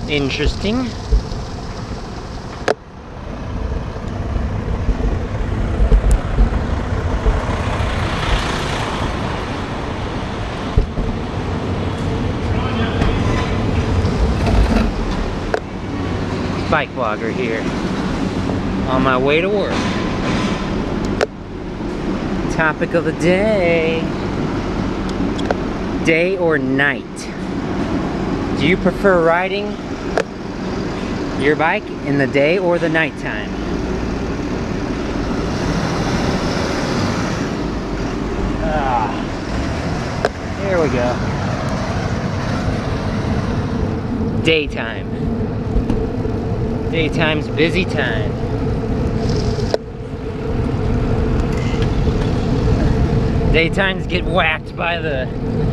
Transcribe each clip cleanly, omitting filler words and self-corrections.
Interesting. Bike blogger here on my way to work. Topic of the day: day or night? Do you prefer riding your bike in the day or the nighttime? Here we go. Daytime. Daytime's busy time. Daytimes get whacked by the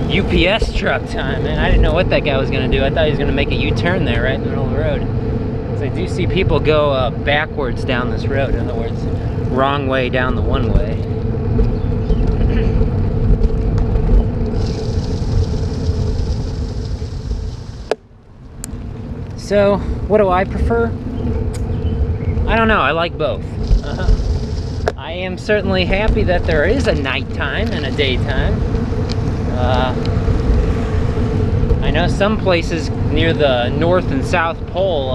UPS truck time, man. I didn't know what that guy was gonna do. I thought he was gonna make a U-turn there right in the middle of the road. So I do see people go backwards down this road. In other words, wrong way down the one way. So, what do I prefer? I don't know, I like both. I am certainly happy that there is a nighttime and a daytime. I know some places near the North and South Pole,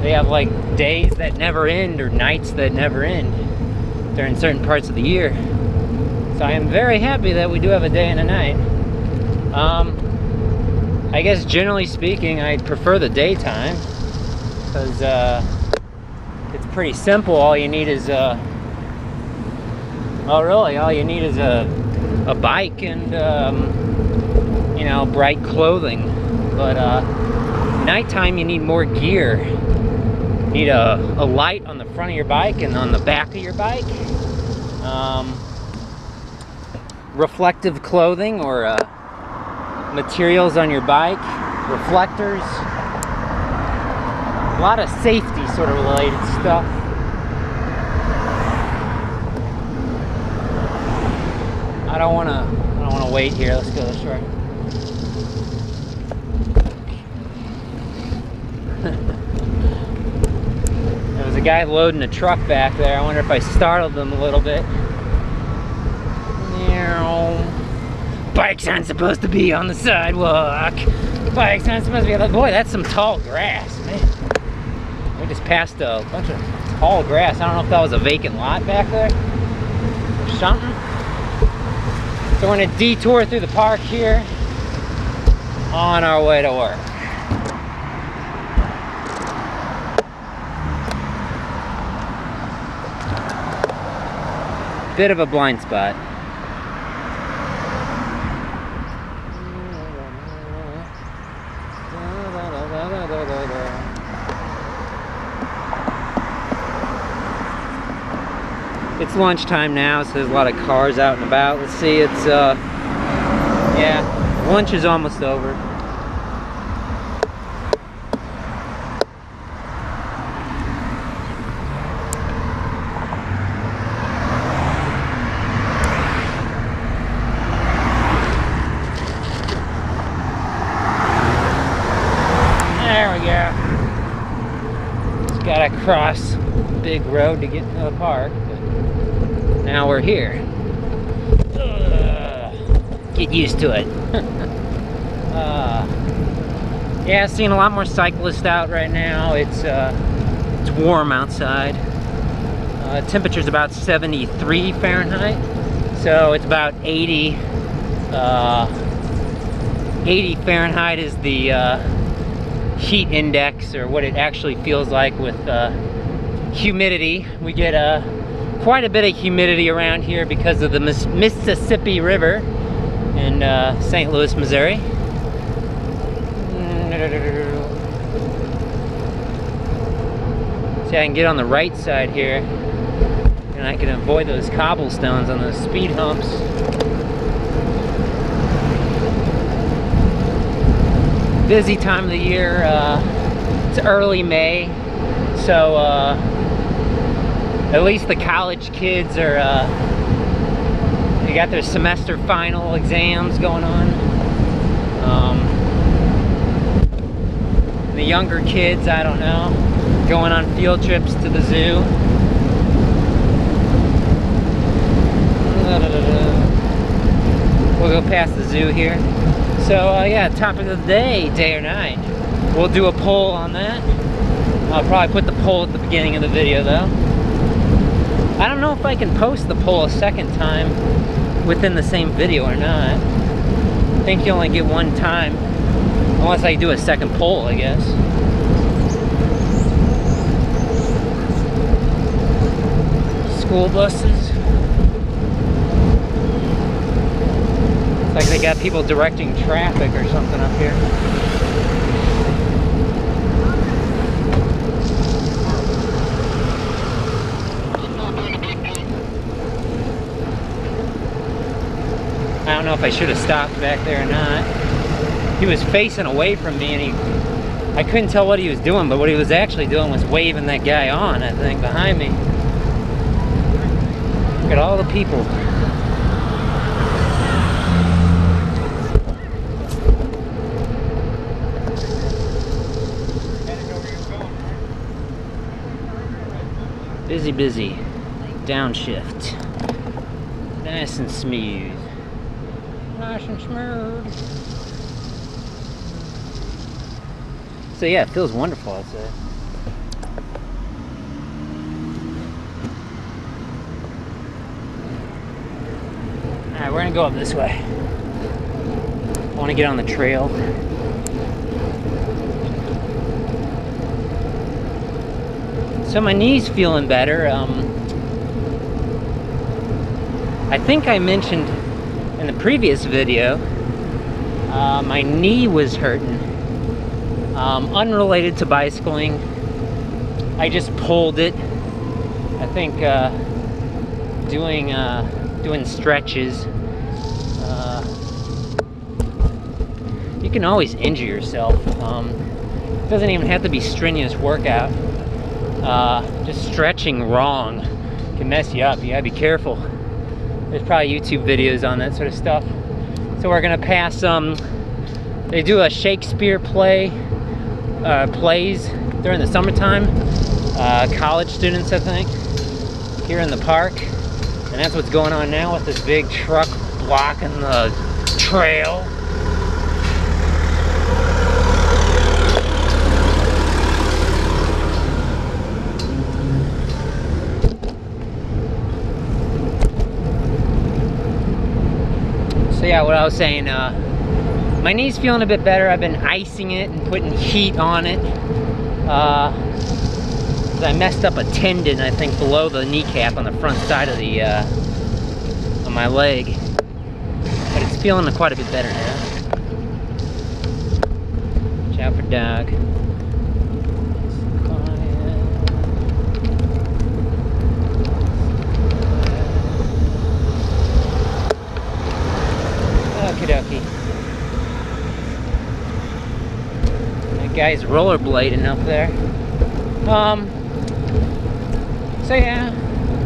they have like days that never end or nights that never end during certain parts of the year. So I am very happy that we do have a day and a night. I guess generally speaking, I prefer the daytime because it's pretty simple. All you need is all you need is a bike and you know, bright clothing. But nighttime you need more gear. You need a light on the front of your bike and on the back of your bike. Reflective clothing or materials on your bike, reflectors. A lot of safety sort of related stuff. I don't wanna wait here. Let's go this way. There was a guy loading a truck back there. I wonder if I startled them a little bit. Bikes aren't supposed to be on the sidewalk. Bikes aren't supposed to be on the... Boy, that's some tall grass, man. We just passed a bunch of tall grass. I don't know if that was a vacant lot back there or something. So we're gonna detour through the park here on our way to work. Bit of a blind spot. It's lunchtime now, so there's a lot of cars out and about. Let's see, it's, yeah, lunch is almost over. There we go. Just gotta cross a big road to get to the park. Now we're here. Get used to it. Yeah, seeing a lot more cyclists out right now. It's warm outside. Temperature's about 73 Fahrenheit, so it's about 80. 80 Fahrenheit is the heat index, or what it actually feels like with humidity. We get quite a bit of humidity around here because of the Mississippi River in St. Louis, Missouri. See, I can get on the right side here and I can avoid those cobblestones on those speed humps. Busy time of the year. It's early May, so at least the college kids are, they got their semester final exams going on. the younger kids, I don't know, going on field trips to the zoo. We'll go past the zoo here. So yeah, topic of the day or night. We'll do a poll on that. I'll probably put the poll at the beginning of the video though. I don't know if I can post the poll a second time within the same video or not. I think you only get one time, unless I do a second poll, I guess. School buses. It's like they got people directing traffic or something up here. I don't know if I should have stopped back there or not. He was facing away from me and I couldn't tell what he was doing, but what he was actually doing was waving that guy on, I think, behind me. Look at all the people. Busy, busy. Downshift. Nice and smooth. Nice and smooth. So yeah, it feels wonderful outside. Alright, we're gonna go up this way. I want to get on the trail. So my knee's feeling better. I think I mentioned in the previous video, my knee was hurting. Unrelated to bicycling. I just pulled it. I think doing stretches. You can always injure yourself. It doesn't even have to be strenuous workout. Just stretching wrong can mess you up. You gotta be careful. There's probably YouTube videos on that sort of stuff. So we're gonna pass they do a Shakespeare plays during the summertime. College students, I think, here in the park. And that's what's going on now with this big truck blocking the trail. So yeah, what I was saying, my knee's feeling a bit better. I've been icing it and putting heat on it. I messed up a tendon, I think, below the kneecap on the front side of the on my leg. But it's feeling quite a bit better now. Watch out for dog. Okie dokie. That guy's rollerblading up there. So yeah,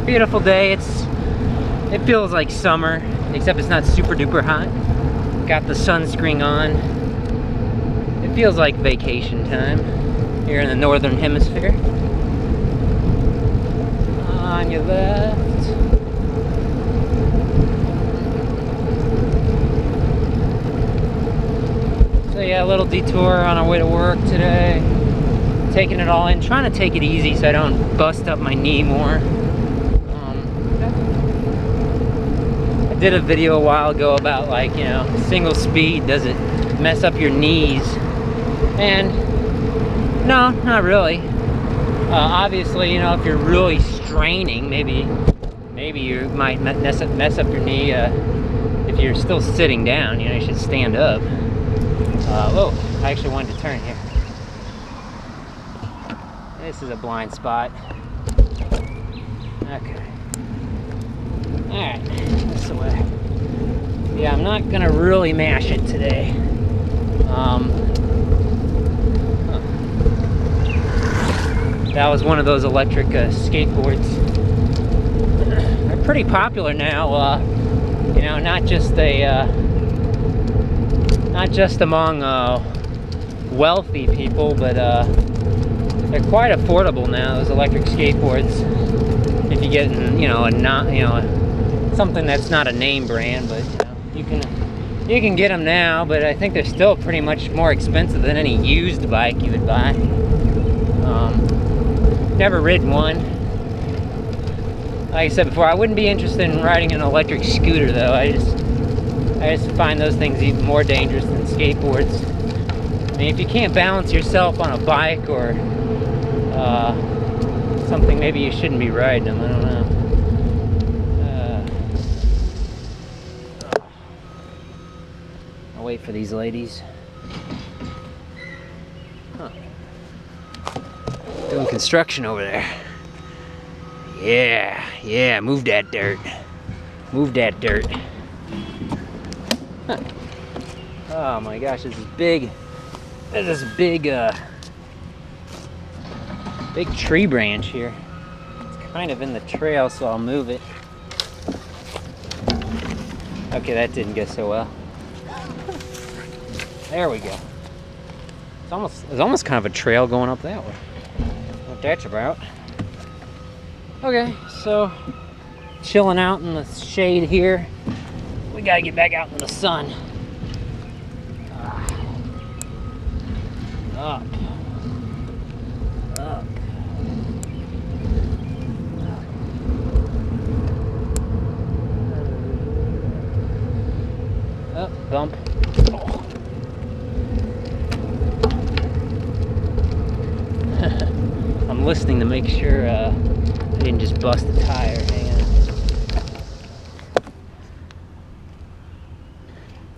beautiful day. It feels like summer, except it's not super duper hot. Got the sunscreen on. It feels like vacation time here in the northern hemisphere. On your left. So yeah, a little detour on our way to work today. Taking it all in, trying to take it easy so I don't bust up my knee more. I did a video a while ago about, like, you know, single speed, does it mess up your knees? And no, not really. Obviously, you know, if you're really straining, maybe you might mess up your knee. If you're still sitting down, you know, you should stand up. Whoa, I actually wanted to turn here. This is a blind spot. Okay. Alright, this way. Yeah, I'm not gonna really mash it today. That was one of those electric skateboards. They're pretty popular now. You know, not just among wealthy people, but they're quite affordable now, those electric skateboards. If you get, you know, something that's not a name brand, but you can get them now. But I think they're still pretty much more expensive than any used bike you would buy. Never ridden one. Like I said before, I wouldn't be interested in riding an electric scooter though. I just find those things even more dangerous than skateboards. I mean, if you can't balance yourself on a bike or something, maybe you shouldn't be riding them. I don't know. I'll wait for these ladies. Huh. Doing construction over there. Yeah, move that dirt. Move that dirt. Huh. Oh my gosh, this is big. There's this big tree branch here. It's kind of in the trail, so I'll move it. Okay, that didn't go so well. There we go. It's almost kind of a trail going up that way. What that's about. Okay, so chilling out in the shade here. We gotta get back out in the sun. Up. Up. Oh, bump. Oh. I'm listening to make sure I didn't just bust a tire. Hang on.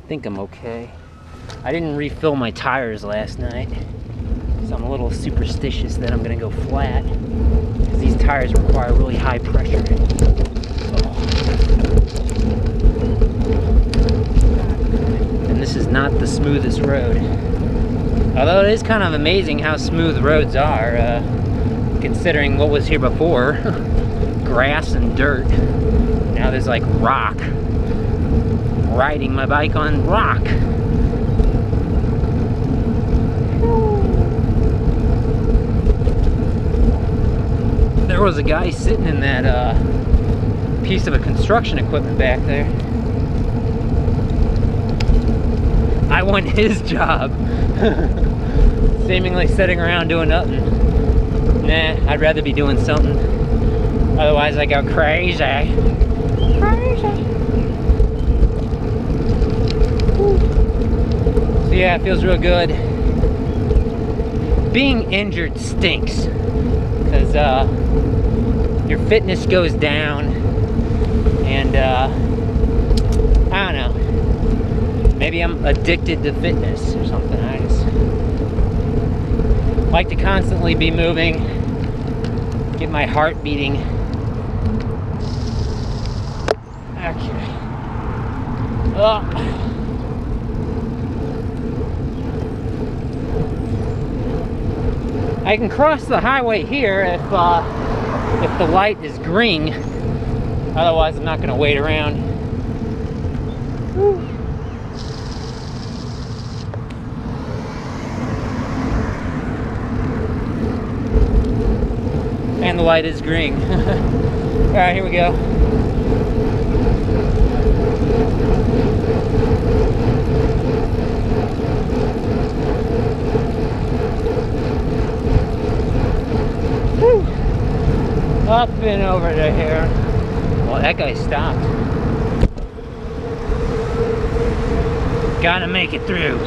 I think I'm okay. I didn't refill my tires last night, so I'm a little superstitious that I'm gonna go flat, because these tires require really high pressure. Oh. And this is not the smoothest road. Although it is kind of amazing how smooth roads are, considering what was here before. Grass and dirt. Now there's like rock. Riding my bike on rock. There was a guy sitting in that piece of a construction equipment back there. I want his job. Seemingly sitting around doing nothing. Nah, I'd rather be doing something. Otherwise I go crazy. Crazy. So yeah, it feels real good. Being injured stinks, because your fitness goes down, and I don't know, maybe I'm addicted to fitness or something. I just like to constantly be moving, get my heart beating. Okay. Oh. I can cross the highway here if the light is green. Otherwise, I'm not going to wait around. Whew. And the light is green. All right, here we go. Up and over to here. Well, that guy stopped. Gotta make it through.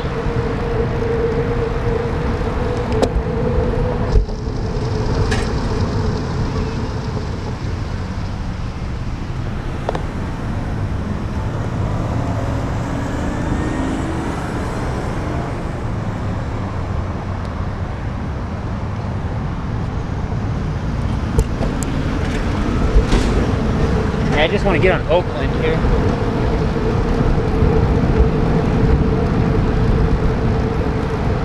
I just want to get on Oakland here.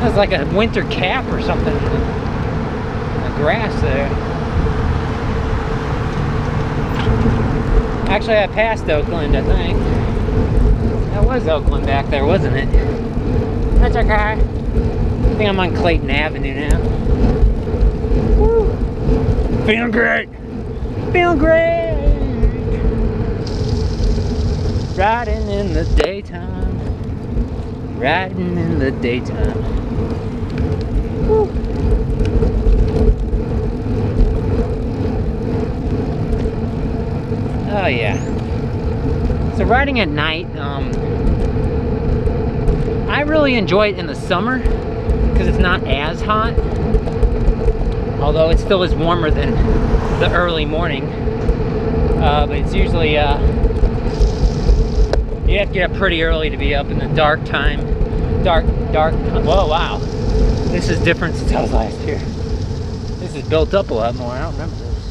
That's like a winter cap or something. The grass there. Actually, I passed Oakland, I think. That was Oakland back there, wasn't it? That's okay. I think I'm on Clayton Avenue now. Woo. Feeling great. Feeling great. Riding in the daytime. Riding in the daytime. Woo. Oh yeah. So riding at night, I really enjoy it in the summer because it's not as hot. Although it still is warmer than the early morning. But it's usually, you have to get up pretty early to be up in the dark time. Dark, whoa, wow. This is different since I was last here. This is built up a lot more, I don't remember this.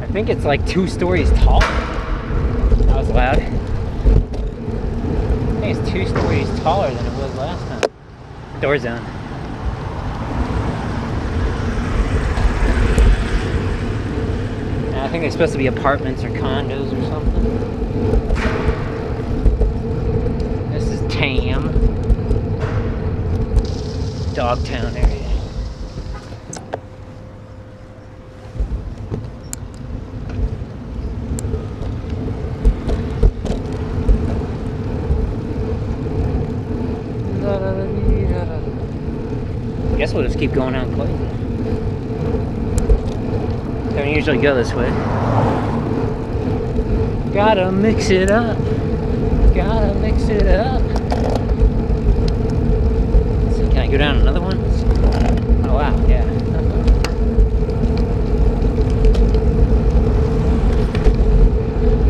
I think it's like 2 stories tall. That was loud. I think it's 2 stories taller than it was last time. Doors on. I think they're supposed to be apartments or condos or something. This is Tam. Dogtown area. I guess we'll just keep going on Clayton. Don't usually go this way. Gotta mix it up. Gotta mix it up. Let's see, can I go down another one? Oh wow, yeah.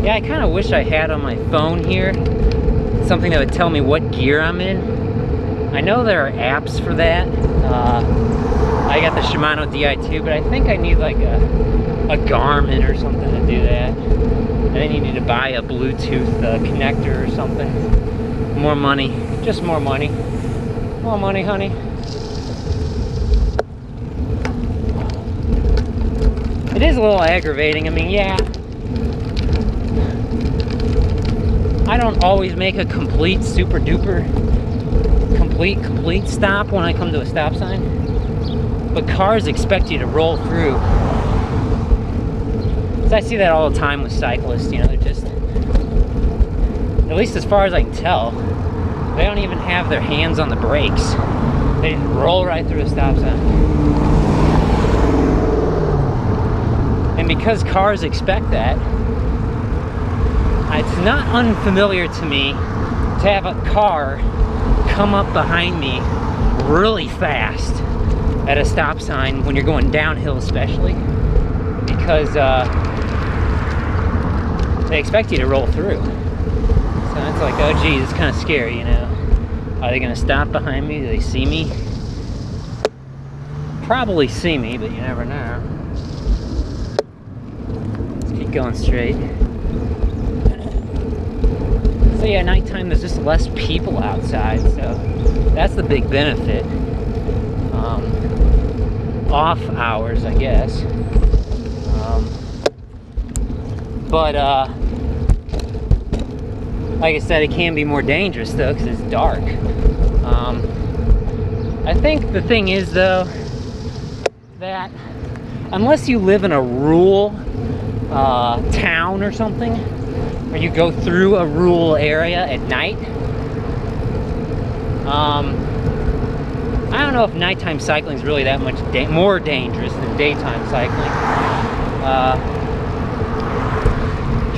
Yeah, I kind of wish I had on my phone here something that would tell me what gear I'm in. I know there are apps for that. I got the Shimano Di2, but I think I need like a Garmin or something to do that. I think you need to buy a Bluetooth connector or something. More money, just more money. More money, honey. It is a little aggravating. I mean, yeah. I don't always make a complete, super duper, complete stop when I come to a stop sign. But cars expect you to roll through. So I see that all the time with cyclists, you know, they're just, at least as far as I can tell, they don't even have their hands on the brakes. They just roll right through a stop sign. And because cars expect that, it's not unfamiliar to me to have a car come up behind me really fast at a stop sign when you're going downhill, especially because they expect you to roll through. So it's like, oh geez, it's kind of scary, you know. Are they gonna stop behind me? Do they see me? Probably see me, but you never know. Let's keep going straight. So yeah, nighttime there's just less people outside, so that's the big benefit. Off hours, I guess. But like I said, it can be more dangerous though because it's dark. I think the thing is though that unless you live in a rural town or something, or you go through a rural area at night, I don't know if nighttime cycling is really that much more dangerous than daytime cycling.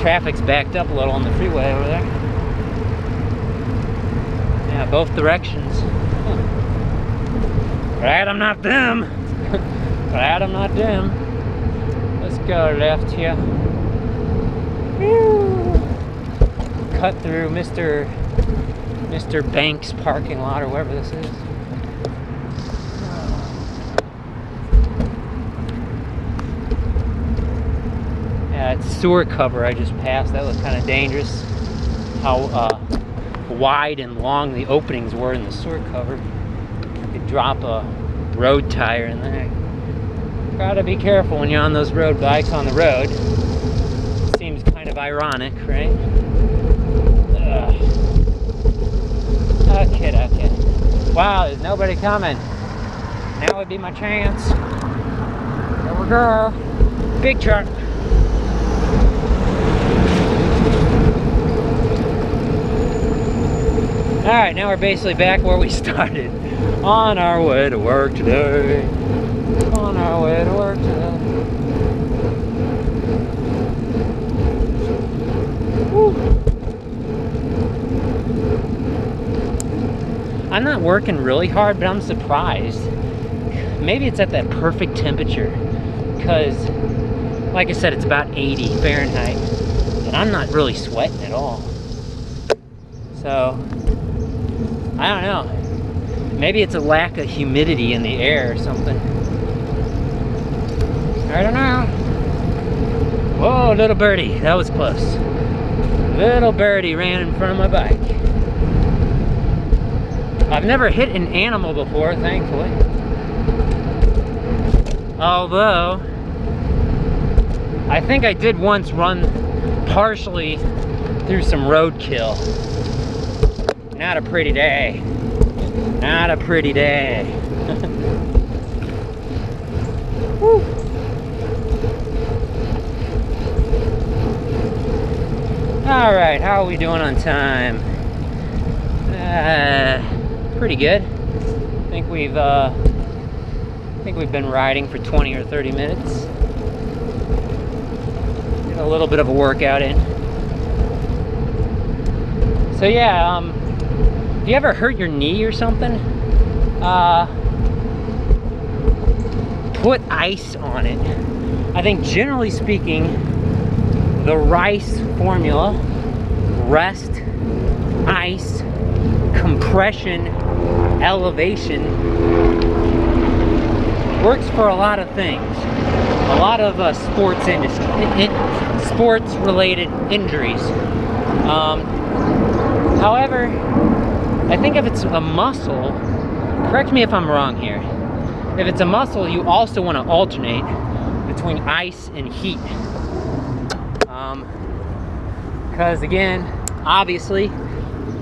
Traffic's backed up a little on the freeway over there. Yeah, both directions. Glad I'm not them. Glad I'm not them. Let's go left here. Cut through Mr. Banks parking lot or wherever this is. Yeah, it's sewer cover I just passed. That was kind of dangerous. How wide and long the openings were in the sewer cover. You could drop a road tire in there. Gotta be careful when you're on those road bikes on the road. Seems kind of ironic, right? Okay. Wow, there's nobody coming. Now would be my chance. There we go. Big truck. Alright, now we're basically back where we started. On our way to work today. On our way to work today. Woo. I'm not working really hard, but I'm surprised. Maybe it's at that perfect temperature. Because, like I said, it's about 80 Fahrenheit. And I'm not really sweating at all. So, I don't know. Maybe it's a lack of humidity in the air or something. I don't know. Whoa, little birdie. That was close. Little birdie ran in front of my bike. I've never hit an animal before, thankfully. Although, I think I did once run partially through some roadkill. Not a pretty day. Not a pretty day. Woo. Alright, how are we doing on time? Pretty good. I think we've been riding for 20 or 30 minutes. Get a little bit of a workout in. So yeah, if you ever hurt your knee or something, put ice on it. I think generally speaking, the rice formula, rest, ice, compression, elevation, works for a lot of things. A lot of sports-related injuries. However, I think if it's a muscle, correct me if I'm wrong here, if it's a muscle, you also want to alternate between ice and heat. Because again, obviously,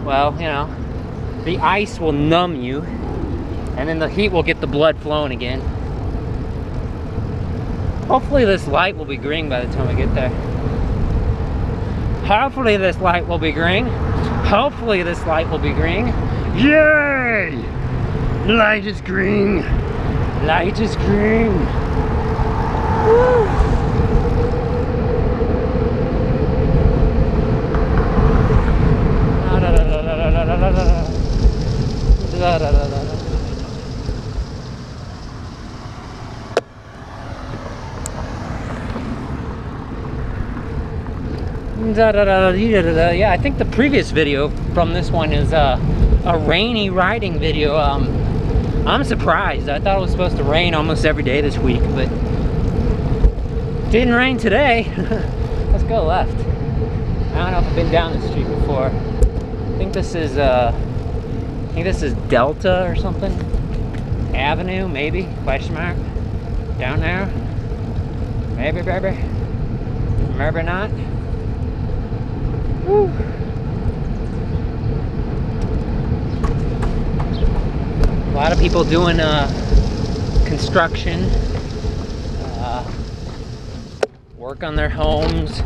well, you know, the ice will numb you, and then the heat will get the blood flowing again. Hopefully this light will be green by the time we get there. Hopefully this light will be green. Hopefully this light will be green. Yay! Light is green. Light is green. Woo! Yeah, I think the previous video from this one is a rainy riding video. I'm surprised. I thought it was supposed to rain almost every day this week, but it didn't rain today. Let's go left. I don't know if I've been down this street before. I think this is Delta or something. Avenue, maybe? Question mark. Down there. Maybe, baby. Maybe not. Woo. A lot of people doing construction, work on their homes.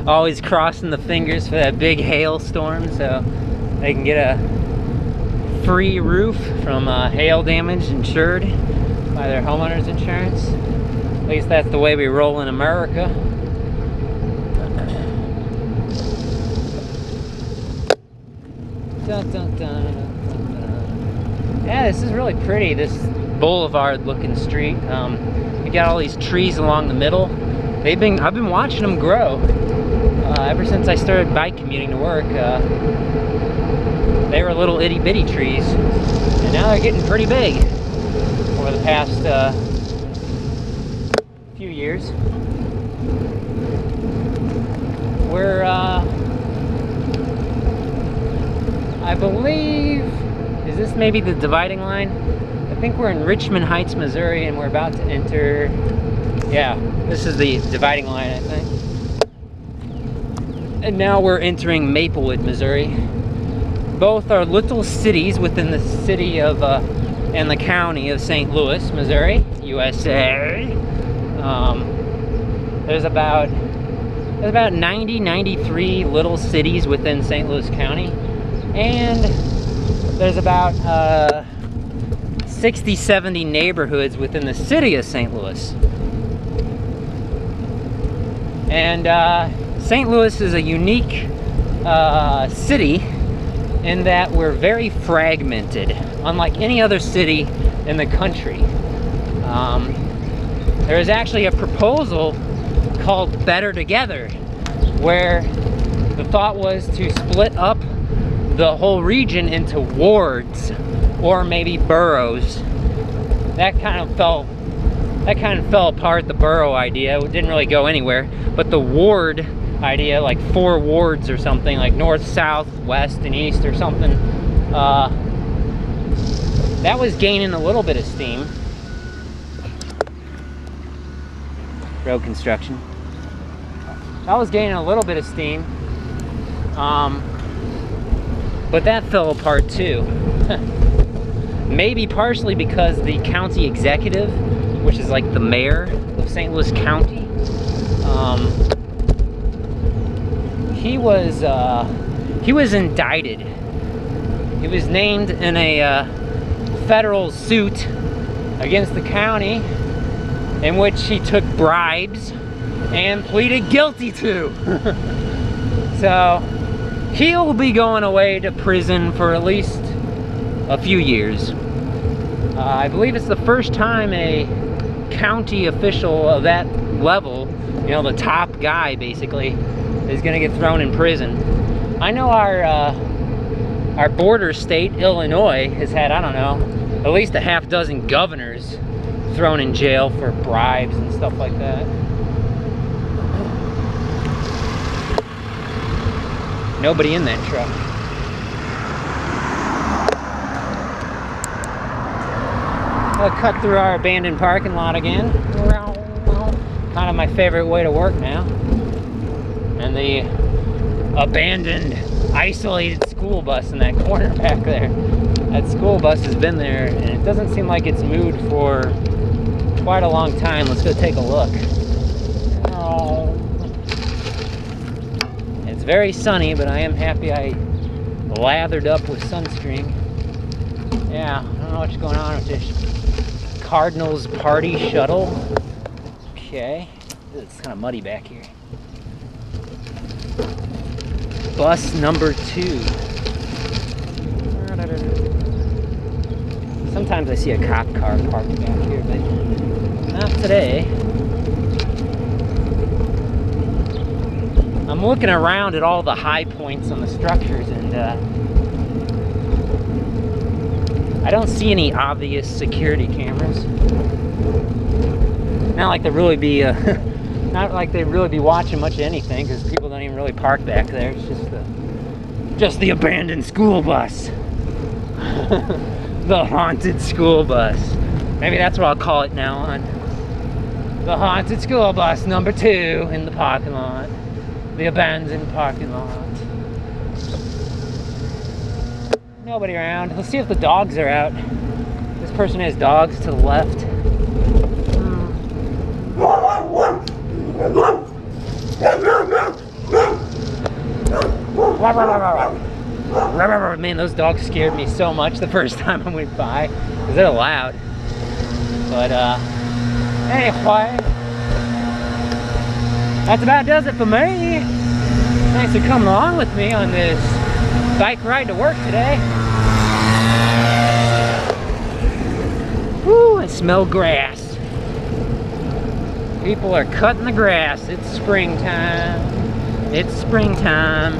Always crossing the fingers for that big hailstorm so they can get a free roof from hail damage insured by their homeowner's insurance. At least that's the way we roll in America. Dun, dun, dun, dun, dun. Yeah, this is really pretty, this boulevard looking street. We got all these trees along the middle. I've been watching them grow. Ever since I started bike commuting to work, they were little itty bitty trees, and now they're getting pretty big over the past few years. We're, I believe, is this maybe the dividing line? I think we're in Richmond Heights, Missouri, and we're about to enter, yeah, this is the dividing line, I think. And now we're entering Maplewood, Missouri. both are little cities within the city of and the county of St. Louis, Missouri, USA. There's about 93 little cities within St. Louis County, and there's about 60-70 neighborhoods within the city of St. Louis. And St. Louis is a unique city in that we're very fragmented, unlike any other city in the country. There is actually a proposal called Better Together, where the thought was to split up the whole region into wards or maybe boroughs. That kind of fell apart, the borough idea. It didn't really go anywhere. But the ward idea, like 4 wards or something, like north, south, west, and east or something, that was gaining a little bit of steam. Road construction. That was gaining a little bit of steam. But that fell apart too. Maybe partially because the county executive, which is like the mayor of St. Louis County, he was indicted. He was named in a federal suit against the county in which he took bribes and pleaded guilty to. So he'll be going away to prison for at least a few years. I believe it's the first time a county official of that level, you know, the top guy basically, is gonna get thrown in prison. I know our border state, Illinois, has had, I don't know, at least a half dozen governors thrown in jail for bribes and stuff like that. Nobody in that truck. I'll cut through our abandoned parking lot again. Kind of my favorite way to work now. And the abandoned, isolated school bus in that corner back there. That school bus has been there, and it doesn't seem like it's moved for quite a long time. Let's go take a look. Oh. It's very sunny, but I am happy I lathered up with sunscreen. Yeah, I don't know what's going on with this Cardinals party shuttle. Okay, it's kind of muddy back here. Bus number 2. Sometimes I see a cop car parked back here, but not today. I'm looking around at all the high points on the structures, and I don't see any obvious security cameras. Not like they really be watching much of anything, because people don't even really park back there. It's just the abandoned school bus. The haunted school bus. Maybe that's what I'll call it now on. The haunted school bus number 2 in the parking lot. The abandoned parking lot. Nobody around. Let's see if the dogs are out. This person has dogs to the left. Man, those dogs scared me so much the first time I went by, because they're loud. But anyway, that's about does it for me. Thanks for coming along with me on this bike ride to work today. Woo, I smell grass. People are cutting the grass. It's springtime. It's springtime.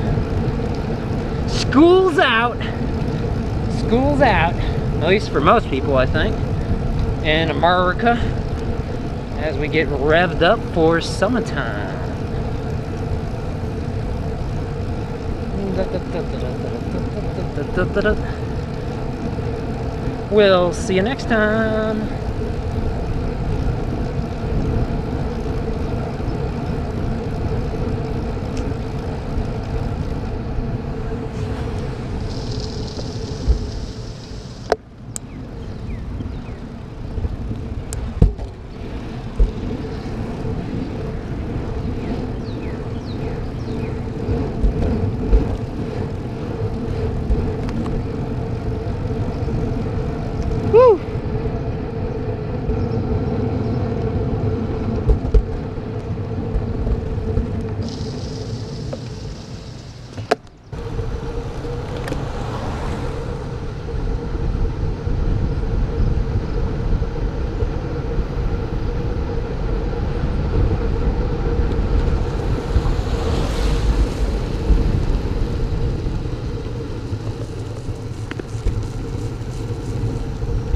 School's out. School's out. At least for most people, I think. In America. As we get revved up for summertime. We'll see you next time.